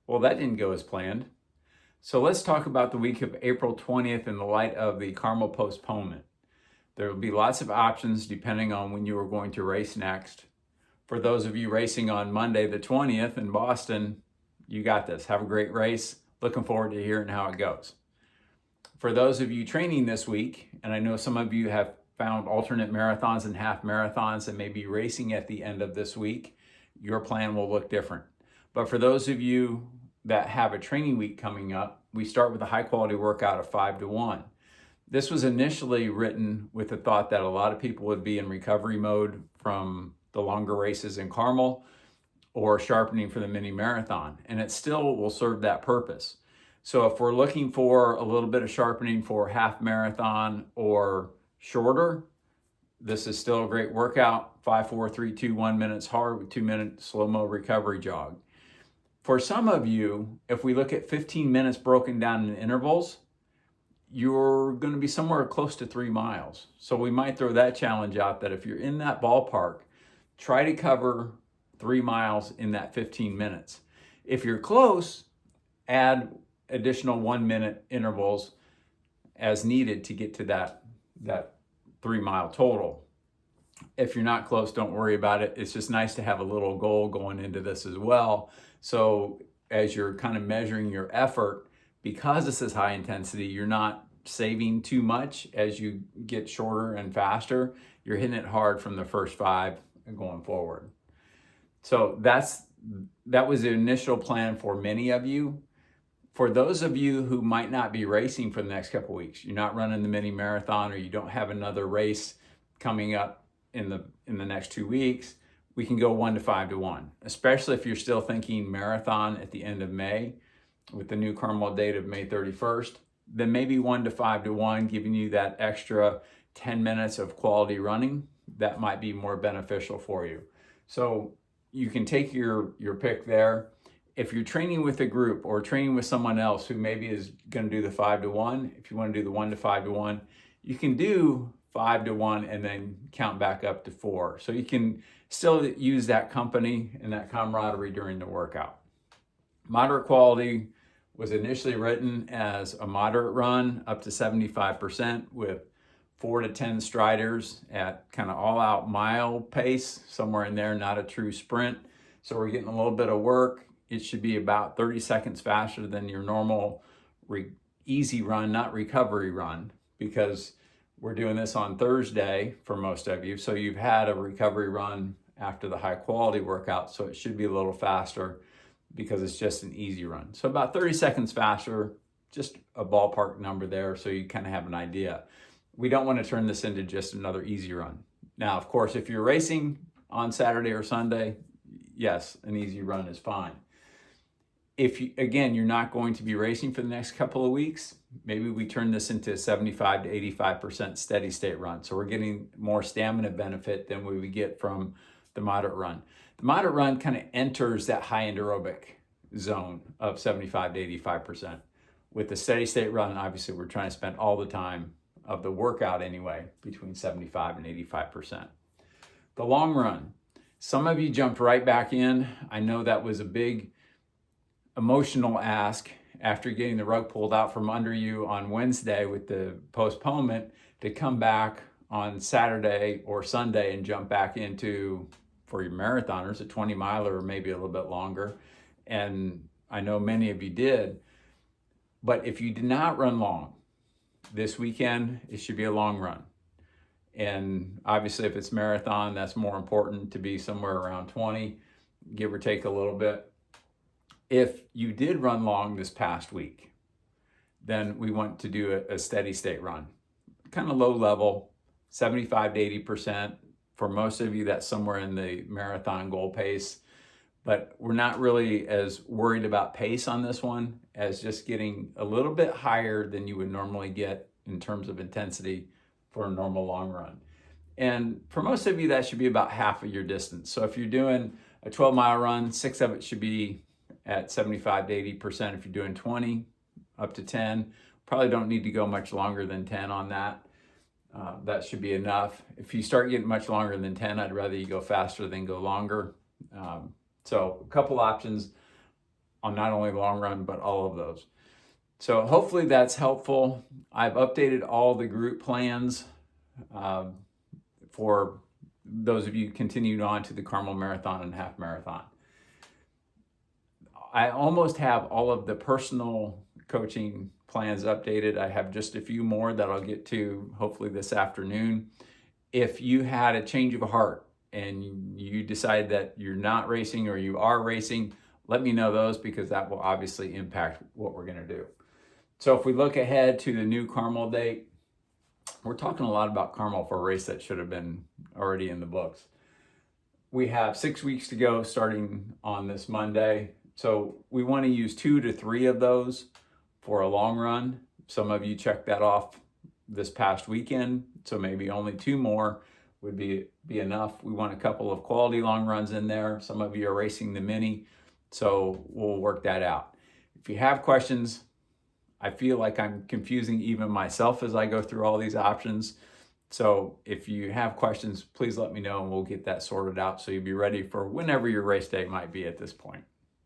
Well, that didn't go as planned. So let's talk about the week of April 20th in the light of the Carmel postponement. There will be lots of options depending on when you are going to race next. For those of you racing on Monday the 20th in Boston, you got this. Have a great race. Looking forward to hearing how it goes. For those of you training this week, and I know some of you have found alternate marathons and half marathons and may be racing at the end of this week, your plan will look different. But for those of you that have a training week coming up, we start with a high quality workout of 5-1. This was initially written with the thought that a lot of people would be in recovery mode from the longer races in Carmel or sharpening for the mini marathon, and it still will serve that purpose. So if we're looking for a little bit of sharpening for half marathon or shorter, this is still a great workout. 5, 4, 3, 2, 1 minutes hard with 2-minute slow-mo recovery jog. For some of you, if we look at 15 minutes broken down in intervals, you're going to be somewhere close to 3 miles. So we might throw that challenge out that if you're in that ballpark, try to cover 3 miles in that 15 minutes. If you're close, add additional 1-minute intervals as needed to get to that 3 mile total. If you're not close, don't worry about it. It's just nice to have a little goal going into this as well. So as you're kind of measuring your effort, because this is high intensity, you're not saving too much as you get shorter and faster. You're hitting it hard from the first 5 and going forward. So that was the initial plan for many of you. For those of you who might not be racing for the next couple weeks, you're not running the mini marathon or you don't have another race coming up in the next 2 weeks, we can go 1 to 5-1, especially if you're still thinking marathon at the end of May with the new Carmel date of May 31st, then maybe 1 to 5-1, giving you that extra 10 minutes of quality running. That might be more beneficial for you. So you can take your pick there. If you're training with a group or training with someone else who maybe is going to do the 5-1, if you want to do the 1 to 5-1, you can do 5-1 and then count back up to 4. So you can still use that company and that camaraderie during the workout. Moderate quality was initially written as a moderate run up to 75% with 4 to 10 striders at kind of all out mile pace, somewhere in there, not a true sprint. So we're getting a little bit of work. It should be about 30 seconds faster than your normal easy run, not recovery run, because we're doing this on Thursday for most of you. So you've had a recovery run after the high quality workout. So it should be a little faster because it's just an easy run. So about 30 seconds faster, just a ballpark number there so you kind of have an idea. We don't want to turn this into just another easy run. Now, of course, if you're racing on Saturday or Sunday, yes, an easy run is fine. If you, again, you're not going to be racing for the next couple of weeks, maybe we turn this into a 75 to 85% steady state run. So we're getting more stamina benefit than we would get from the moderate run. The moderate run kind of enters that high aerobic zone of 75 to 85%. With the steady state run, obviously we're trying to spend all the time of the workout anyway, between 75 and 85%. The long run, some of you jumped right back in. I know that was a big emotional ask after getting the rug pulled out from under you on Wednesday with the postponement to come back on Saturday or Sunday and jump back into, for your marathoners, a 20 miler or maybe a little bit longer. And I know many of you did. But if you did not run long this weekend, it should be a long run. And obviously if it's marathon, that's more important to be somewhere around 20, give or take a little bit. If you did run long this past week, then we want to do a steady state run, kind of low level, 75 to 80%. For most of you, that's somewhere in the marathon goal pace, but we're not really as worried about pace on this one as just getting a little bit higher than you would normally get in terms of intensity for a normal long run. And for most of you, that should be about half of your distance. So if you're doing a 12-mile run, 6 of it should be at 75 to 80%. If you're doing 20 up to 10, probably don't need to go much longer than 10 on that. That should be enough. If you start getting much longer than 10, I'd rather you go faster than go longer. So a couple options on not only long run, but all of those. So hopefully that's helpful. I've updated all the group plans for those of you continuing on to the Carmel Marathon and Half Marathon. I almost have all of the personal coaching plans updated. I have just a few more that I'll get to hopefully this afternoon. If you had a change of heart and you decide that you're not racing or you are racing, let me know those, because that will obviously impact what we're going to do. So if we look ahead to the new Carmel date, we're talking a lot about Carmel for a race that should have been already in the books. We have 6 weeks to go starting on this Monday. So we want to use 2 to 3 of those for a long run. Some of you checked that off this past weekend, so maybe only 2 more would be enough. We want a couple of quality long runs in there. Some of you are racing the mini, so we'll work that out. If you have questions, I feel like I'm confusing even myself as I go through all these options. So if you have questions, please let me know and we'll get that sorted out so you'll be ready for whenever your race day might be at this point.